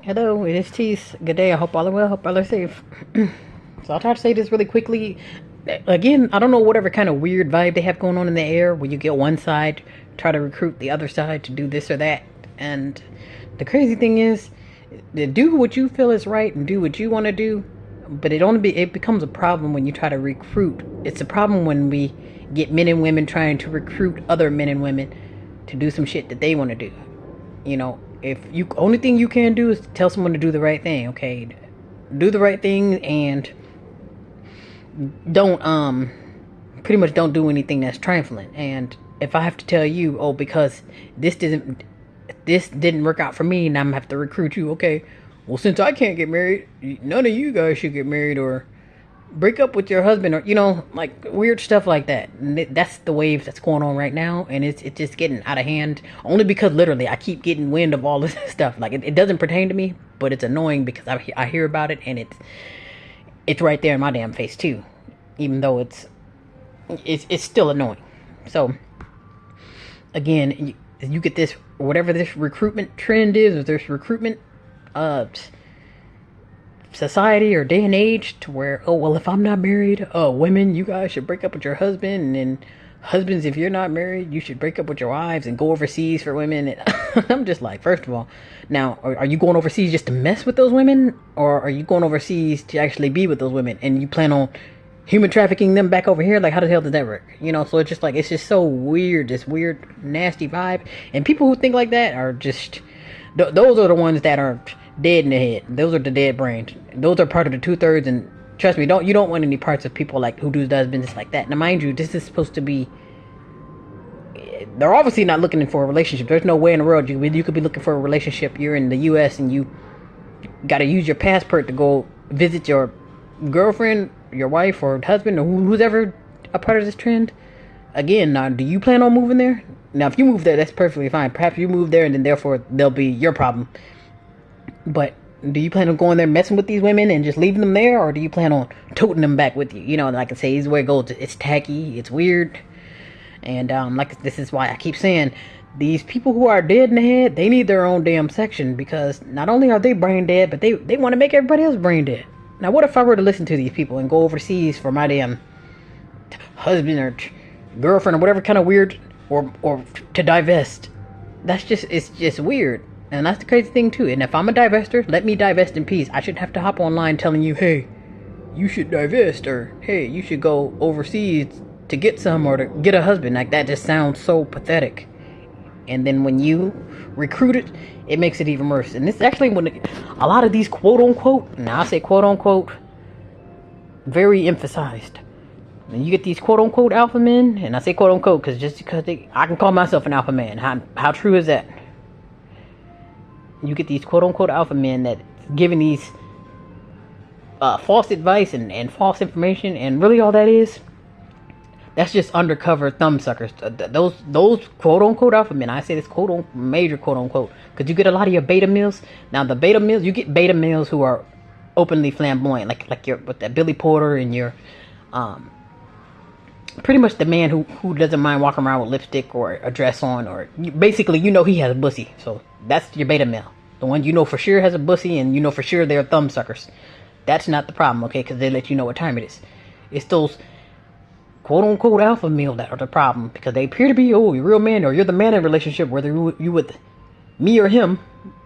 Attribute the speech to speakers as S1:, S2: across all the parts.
S1: Hello, it is Tease. Good day. I hope all are well. Hope all are safe. So I'll try to say this really quickly. Again, I don't know whatever kind of weird vibe they have going on in the air where you get one side try to recruit the other side to do this or that. And the crazy thing is, do what you feel is right and do what you want to do. But it becomes a problem when you try to recruit. It's a problem when we get men and women trying to recruit other men and women to do some shit that they want to do. If you only thing you can do is tell someone to do the right thing, okay? Do the right thing and don't pretty much don't do anything that's trifling. And if I have to tell you, oh, because this didn't work out for me and I'm gonna have to recruit you, okay? Well, since I can't get married, none of you guys should get married or break up with your husband, or like weird stuff like that. And that's the wave that's going on right now, and it's just getting out of hand, only because literally I keep getting wind of all this stuff. Like it doesn't pertain to me, but it's annoying because I hear about it, and it's right there in my damn face too, even though it's still annoying. So again, you get this, whatever this recruitment trend is, or this recruitment society or day and age, to where, oh, well, if I'm not married, women, you guys should break up with your husband, and then husbands, if you're not married, you should break up with your wives and go overseas for women. And I'm just like, first of all, now, are you going overseas just to mess with those women, or are you going overseas to actually be with those women, and you plan on human trafficking them back over here? Like, how the hell does that work? So it's just like, it's just so weird, this weird nasty vibe. And people who think like that are just those are the ones that are dead in the head. Those are the dead brains. Those are part of the 2/3. And trust me, you don't want any parts of people like who does business like that. Now, mind you, this is supposed to be. They're obviously not looking for a relationship. There's no way in the world you could be looking for a relationship. You're in the U.S. and you got to use your passport to go visit your girlfriend, your wife, or husband, or who's ever a part of this trend. Again, now, do you plan on moving there? Now, if you move there, that's perfectly fine. Perhaps you move there, and then therefore they'll be your problem. But do you plan on going there messing with these women and just leaving them there, or do you plan on toting them back with you? Like I say, this is where it goes. It's tacky, it's weird, and like, this is why I keep saying, these people who are dead in the head, they need their own damn section, because not only are they brain dead, but they want to make everybody else brain dead. Now, what if I were to listen to these people and go overseas for my damn husband or girlfriend or whatever kind of weird, or to divest? It's just weird. And that's the crazy thing too. And if I'm a divester, let me divest in peace. I shouldn't have to hop online telling you, hey, you should divest, or hey, you should go overseas to get some, or to get a husband. Like, that just sounds so pathetic. And then when you recruit it, it makes it even worse. And this is actually when a lot of these quote unquote, now I say quote unquote, very emphasized. And you get these quote unquote alpha men, and I say quote unquote because I can call myself an alpha man. How true is that? You get these quote unquote alpha men that giving these false advice and false information, and really all that is, that's just undercover thumbsuckers. Those quote unquote alpha men, I say this major quote unquote, because you get a lot of your beta males. Now, the beta males, you get beta males who are openly flamboyant, like your, with that Billy Porter, and your pretty much the man who doesn't mind walking around with lipstick or a dress on, or basically, he has a bussy. So that's your beta male. The one for sure has a bussy, and for sure they're thumbsuckers. That's not the problem, okay? Because they let you know what time it is. It's those quote unquote alpha male that are the problem, because they appear to be, oh, you're a real man, or you're the man in a relationship, whether you with me or him,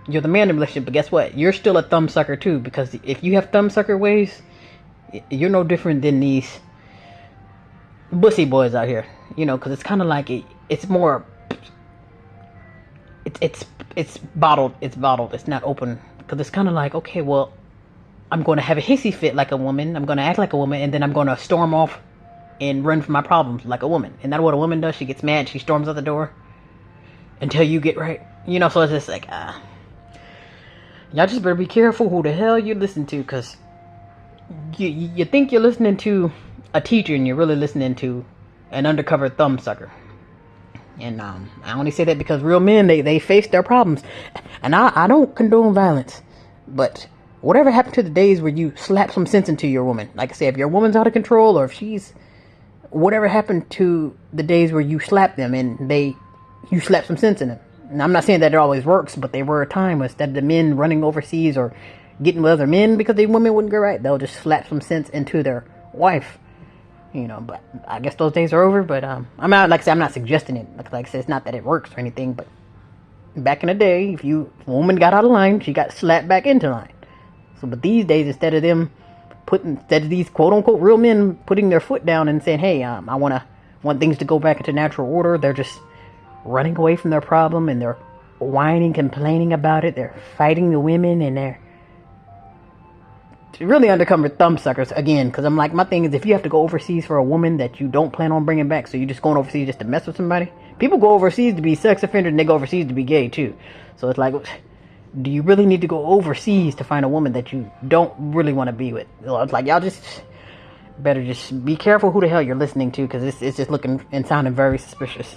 S1: you're the man in a relationship. But guess what? You're still a thumbsucker too, because if you have thumbsucker ways, you're no different than these bussy boys out here. Because it's kind of like it's more. It's bottled. It's not open, because it's kind of like, okay, well, I'm going to have a hissy fit like a woman. I'm going to act like a woman, and then I'm going to storm off and run from my problems like a woman. And that's what a woman does. She gets mad. She storms out the door until you get right. So it's just like, y'all just better be careful who the hell you listen to, because you think you're listening to a teacher, and you're really listening to an undercover thumbsucker. And I only say that because real men, they face their problems. And I don't condone violence, but whatever happened to the days where you slap some sense into your woman? Like I say, if your woman's out of control, or if she's, whatever happened to the days where you slap them and you slap some sense in them? And I'm not saying that it always works, but there were a time instead of the men running overseas or getting with other men because the women wouldn't go right, they'll just slap some sense into their wife. But I guess those days are over. But I'm not, like I said, I'm not suggesting it. Like I said, it's not that it works or anything. But back in the day, if a woman got out of line, she got slapped back into line. So, but these days, instead of these quote unquote real men putting their foot down and saying, "Hey, I want things to go back into natural order," they're just running away from their problem and they're whining, complaining about it. They're fighting the women and they're really undercover thumb suckers again. Because I'm like, my thing is, if you have to go overseas for a woman that you don't plan on bringing back, so you're just going overseas just to mess with somebody. People go overseas to be sex offenders and they go overseas to be gay too. So it's like, do you really need to go overseas to find a woman that you don't really want to be with? It's like, y'all just better just be careful who the hell you're listening to, because it's just looking and sounding very suspicious.